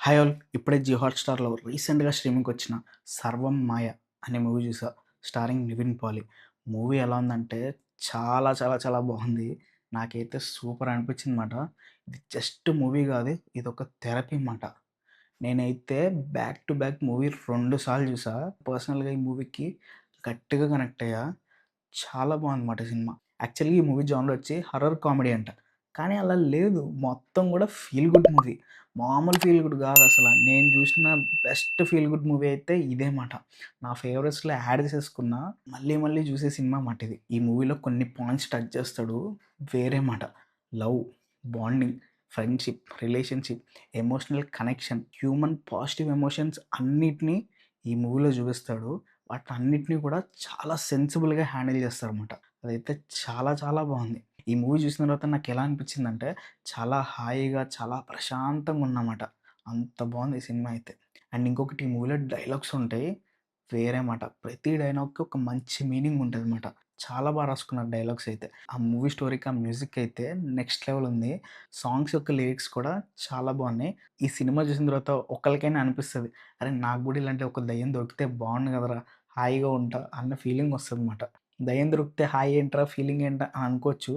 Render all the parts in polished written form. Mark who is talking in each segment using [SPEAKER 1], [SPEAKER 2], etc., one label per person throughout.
[SPEAKER 1] Hi all. ఇప్పుడే జియో హాట్‌స్టార్‌లో రీసెంట్‌గా స్ట్రీమింగ్‌కొచ్చిన 'సర్వం మాయ' అనే మూవీ చూసా. స్టారింగ్ నివిన్ పాలి. మూవీ ఎలా ఉందంటే చాలా చాలా చాలా బాగుంది. నాకైతే సూపర్ అనిపించిందన్నమాట. ఇది జస్ట్ మూవీ కాదు. ఇదొక థెరపీ మాట. నేనైతే బ్యాక్ టు బ్యాక్ మూవీ 2 సార్లు చూసా. పర్సనల్‌గా ఈ మూవీకి గట్టిగా కనెక్ట్ అయ్యా. చాలా బాగుందన్నమాట సినిమా. యాక్చువల్‌గా ఈ మూవీ జానర్ వచ్చి హర్రర్ కామెడీ అంట. కానీ అలా లేదు. మొత్తం కూడా ఫీల్ గుడ్ మూవీ. మామూలు ఫీల్ గుడ్ కాదసల. నేను చూసిన బెస్ట్ ఫీల్ గుడ్ మూవీ అయితే ఇదే మాట. నా ఫేవరెట్స్‌లో యాడ్ చేసేసుకున్నా. మళ్ళీ మళ్ళీ చూసే సినిమా మాట ఇది. ఈ మూవీలో కొన్ని పాయింట్స్ టచ్ చేస్తాడు. వేరే మాట. Love, bonding, friendship, relationship, emotional connection, human positive emotions అన్నిటిని ఈ మూవీలో చూపిస్తాడు. వాటన్నిటిని కూడా చాలా సెన్సిబుల్‌గా హ్యాండిల్ చేస్తారనమాట. అదైతే చాలా చాలా బావుంది. ఈ మూవీ చూసిన తర్వాత నాకెలా అనిపించిందంటే, చాలా హాయిగా, చాలా ప్రశాంతంగా ఉన్నామాట. అంత బావుంది ఈ సినిమా అయితే. అండ్ ఇంకొకటి ఈ మూవీలో డైలాగ్స్ ఉంటాయి. వేరే మాట. ప్రతి డైలాగ్‌కి ఒక మంచి మీనింగ్ ఉంటదనమాట. చాలా రాసుకున్నారు డైలాగ్స్ అయితే. ఆ మూవీ స్టోరీకి, ఆ మ్యూజిక్ అయితే నెక్స్ట్ లెవెల్ ఉంది. సాంగ్స్ యొక్క లిరిక్స్ కూడా చాలా బావున్నాయి. ఈ సినిమా చూసిన తర్వాత ఒక్కళ్ళకైనా అనిపిస్తది. అరే! నాకు గూడా ఇలాంటి ఒక దెయ్యం దొరికితే బావుండు గదరా! హాయిగా ఉంటా అన్న ఫీలింగ్ వస్తదనమాట. దెయ్యం దొరికితే హాయి ఏంట్రా? ఫీలింగ్ ఏంటా? అని అనుకోవచ్చు.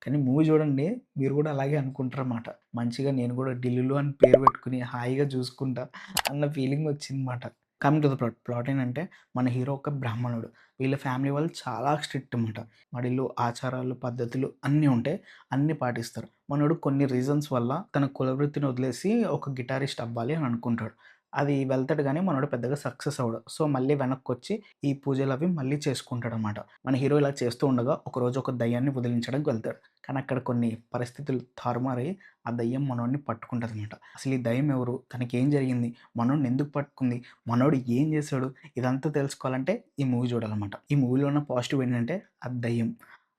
[SPEAKER 1] కానీ మూవీ చూడండి మీరు గూడా అలాగే అనుకుంటారన్నమాట. మంచిగా నేను గూడా 'డిల్లులు' అని పేరు పెట్టుకొని హాయిగా చూసుకుంటా అన్న ఫీలింగ్ వచ్చిందన్నమాట. Coming to the plot. Plot ఏంటంటే మన హీరో ఒక బ్రాహ్మణుడు. వీళ్ళ ఫ్యామిలీ వాళ్ళు చాలా స్ట్రిక్ట్ అనమాట. వాడిలో ఆచారాలు, పద్ధతులు అన్నీ ఉంటాయి. అన్నీ పాటిస్తారు. మనోడు కొన్ని రీజన్స్ వల్ల తన కుల వృత్తిని వదిలేసి ఒక గిటారిస్ట్ అవ్వాలి అని అనుకుంటాడు. అది వెళ్తాడు గానీ మనోడు పెద్దగా సక్సెస్ అవ్వడు. సో, మళ్ళీ వెనక్కొచ్చి ఈ పూజలవి మళ్ళీ చేసుకుంటాడనమాట. మన హీరో ఇలా చేస్తూ ఉండగా ఒకరోజు ఒక దయ్యాన్ని వదిలించడానికి వెళ్తాడు. కానీ అక్కడ కొన్ని పరిస్థితులు తారుమారై ఆ దయ్యం మనోడిని పట్టుకుంటదనమాట. అసలు ఈ దయ్యం ఎవరు? తనకేం జరిగింది? మనోడిని ఎందుకు పట్టుకుంది? మనోడు ఏం చేశాడు? ఇదంతా తెలుసుకోవాలంటే ఈ మూవీ చూడాలనమాట. ఈ మూవీలో ఉన్న పాజిటివ్ ఏంటంటే ఆ దయ్యం.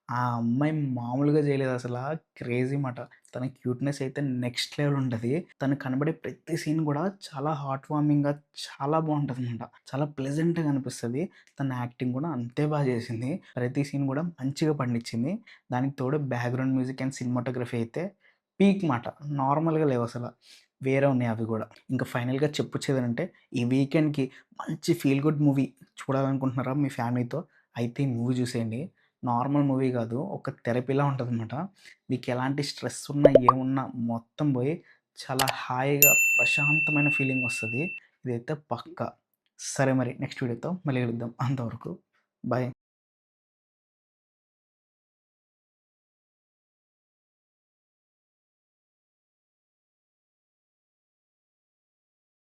[SPEAKER 1] ఆ అమ్మాయి మామూలుగా చేయలేదసలా. క్రేజీ మాట. తన క్యూట్‌నెస్ అయితే నెక్స్ట్ లెవెల్ ఉంటది. తను కనబడే ప్రతి సీన్ గూడా చాలా హార్ట్ వార్మింగ్‌గా చాలా బావుంటదనమాట. చాలా ప్లెజెంట్‌గా అనిపిస్తది. తన యాక్టింగ్ గూడా అంతే చేసింది. ప్రతి సీన్ గూడా మంచిగా పండించింది. దానికి తోడు బ్యాక్‌గ్రౌండ్ మ్యూజిక్ అండ్ సినిమాటోగ్రఫీ అయితే పీక్ మాట. నార్మల్‌గా లేవసల. వేరే ఉన్నాయి అవి గూడా. ఇంకా ఫైనల్‌గా చెప్పొచ్చేదేంటంటే ఈ వీకెండ్‌కి మంచి ఫీల్ గుడ్ మూవీ చూడాలనుకుంటున్నారా మీ ఫ్యామిలీతో? అయితే ఈ మూవీ చూసేయండి. నార్మల్ మూవీ గాదు. ఒక థెరపీలా ఉంటదనమాట. మీకెలాంటి స్ట్రెస్ ఉన్నా, ఏమున్నా మొత్తం బోయి చాలా హాయిగా ప్రశాంతమైన ఫీలింగొస్తది. ఇదైతే పక్కా. సరే మరి నెక్స్ట్ వీడియోతో మళ్ళీ కలుద్దాం. అంతవరకు బాయ్.